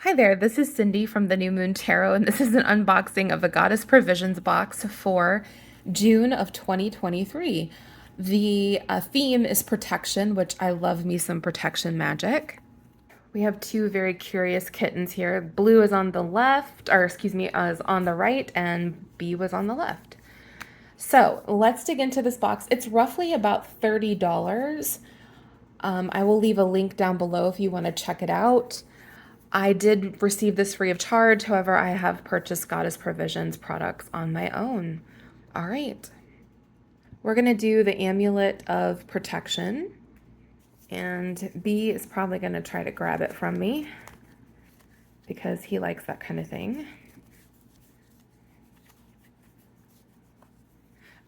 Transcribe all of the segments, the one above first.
Hi there, this is Cindy from the New Moon Tarot, and this is an unboxing of the Goddess Provisions box for June of 2023. The theme is protection, which I love me some protection magic. We have two very curious kittens here. Blue is on the left, or excuse me, is on the right, and B was on the left. So let's dig into this box. It's roughly about $30. I will leave a link down below if you want to check it out. I did receive this free of charge. However, I have purchased Goddess Provisions products on my own. All right. We're going to do the Amulet of Protection. And B is probably going to try to grab it from me because he likes that kind of thing.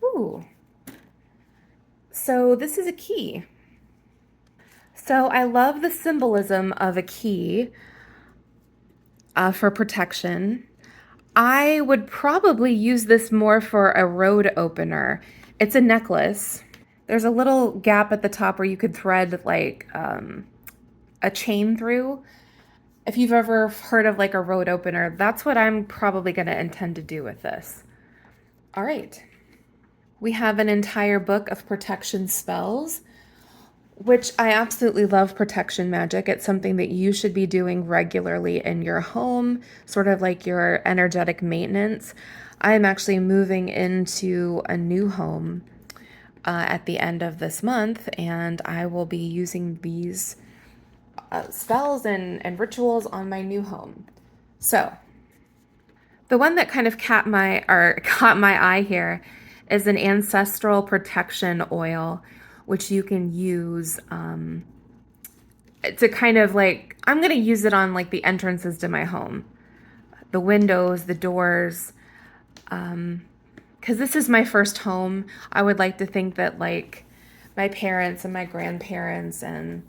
Ooh. So this is a key. So I love the symbolism of a key for protection. I would probably use this more for a road opener. It's a necklace. There's a little gap at the top where you could thread like a chain through. If you've ever heard of like a road opener, that's what I'm probably going to intend to do with this. All right. We have an entire book of protection spells, which I absolutely love protection magic. It's something that you should be doing regularly in your home, sort of like your energetic maintenance. I am actually moving into a new home at the end of this month, and I will be using these spells and rituals on my new home. So, the one that kind of caught my eye here is an ancestral protection oil, which you can use to kind of like, I'm going to use it on like the entrances to my home, the windows, the doors, because this is my first home. I would like to think that like my parents and my grandparents and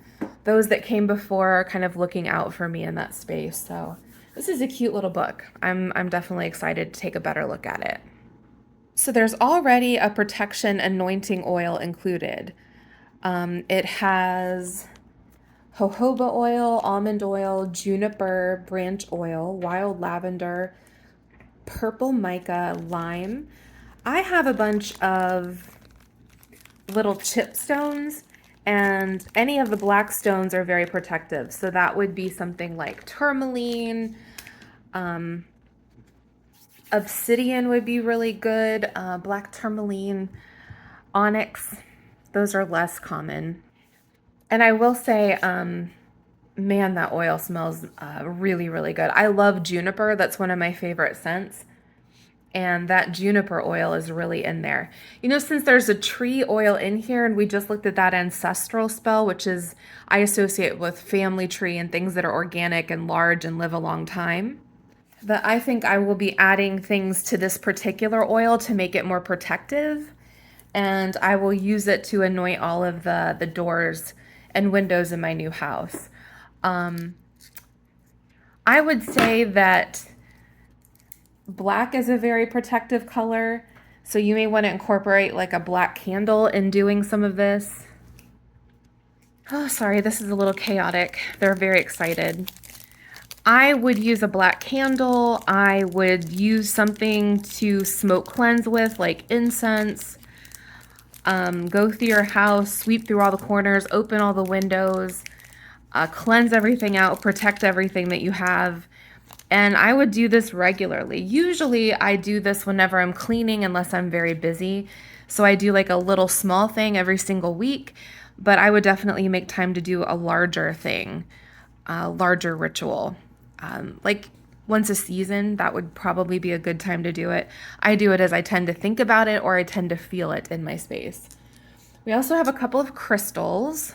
those that came before are kind of looking out for me in that space. So this is a cute little book. I'm definitely excited to take a better look at it. So there's already a protection anointing oil included. It has jojoba oil, almond oil, juniper branch oil, wild lavender, purple mica, lime. I have a bunch of little chip stones, and any of the black stones are very protective. So that would be something like tourmaline. Obsidian would be really good. Black tourmaline, onyx, those are less common. And I will say, man, that oil smells really, really good. I love juniper. That's one of my favorite scents. And that juniper oil is really in there. You know, since there's a tree oil in here, and we just looked at that ancestral spell, which is, I associate with family tree and things that are organic and large and live a long time, that I think I will be adding things to this particular oil to make it more protective. And I will use it to anoint all of the doors and windows in my new house. I would say that black is a very protective color, so you may want to incorporate like a black candle in doing some of this. Oh, sorry, this is a little chaotic. They're very excited. I would use a black candle. I would use something to smoke cleanse with, like incense. Go through your house, sweep through all the corners, open all the windows, cleanse everything out, protect everything that you have. And I would do this regularly. Usually I do this whenever I'm cleaning, unless I'm very busy. So I do like a little small thing every single week, but I would definitely make time to do a larger thing, a larger ritual. Like once a season, that would probably be a good time to do it. I do it as I tend to think about it or I tend to feel it in my space. We also have a couple of crystals.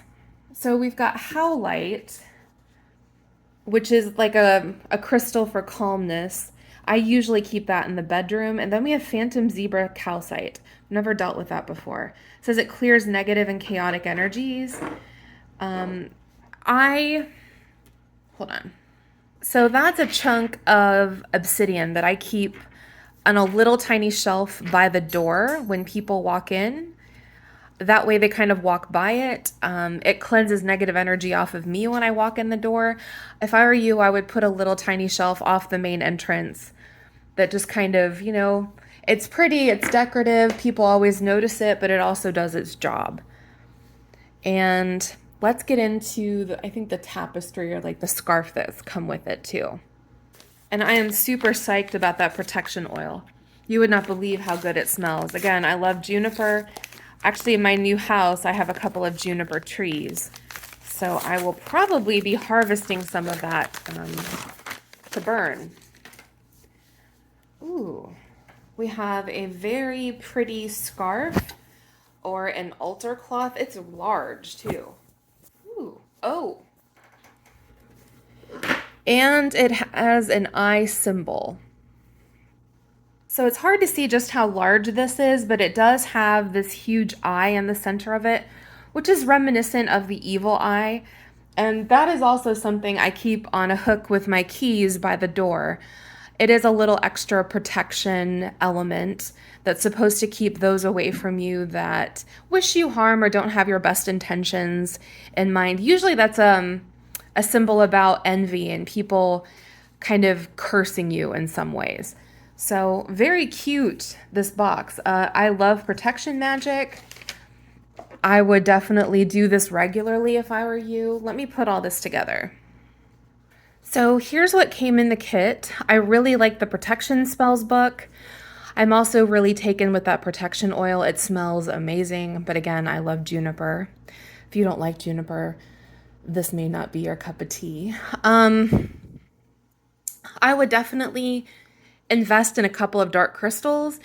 So we've got howlite, which is like a crystal for calmness. I usually keep that in the bedroom. And then we have phantom zebra calcite. Never dealt with that before. It says it clears negative and chaotic energies. Hold on. So that's a chunk of obsidian that I keep on a little tiny shelf by the door when people walk in. That way they kind of walk by it. It cleanses negative energy off of me when I walk in the door. If I were you, I would put a little tiny shelf off the main entrance that just kind of, it's pretty, it's decorative, people always notice it, but it also does its job. And let's get into I think the tapestry or like the scarf that's come with it too. And I am super psyched about that protection oil. You would not believe how good it smells. Again, I love juniper. Actually, in my new house, I have a couple of juniper trees. So I will probably be harvesting some of that to burn. Ooh, we have a very pretty scarf or an altar cloth. It's large too. Ooh, oh. And it has an eye symbol. So it's hard to see just how large this is, but it does have this huge eye in the center of it, which is reminiscent of the evil eye. And that is also something I keep on a hook with my keys by the door. It is a little extra protection element that's supposed to keep those away from you that wish you harm or don't have your best intentions in mind. Usually that's a symbol about envy and people kind of cursing you in some ways. So very cute, this box. I love protection magic. I would definitely do this regularly if I were you. Let me put all this together. So here's what came in the kit. I really like the protection spells book. I'm also really taken with that protection oil. It smells amazing, but again, I love juniper. If you don't like juniper, this may not be your cup of tea. I would definitely invest in a couple of dark crystals.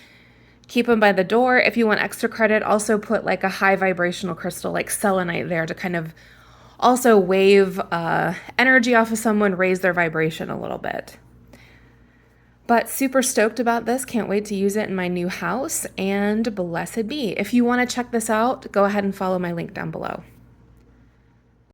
Keep them by the door. If you want extra credit, also put like a high vibrational crystal like selenite there to kind of also wave energy off of someone, raise their vibration a little bit. But super stoked about this. Can't wait to use it in my new house, and blessed be. If you want to check this out, go ahead and follow my link down below.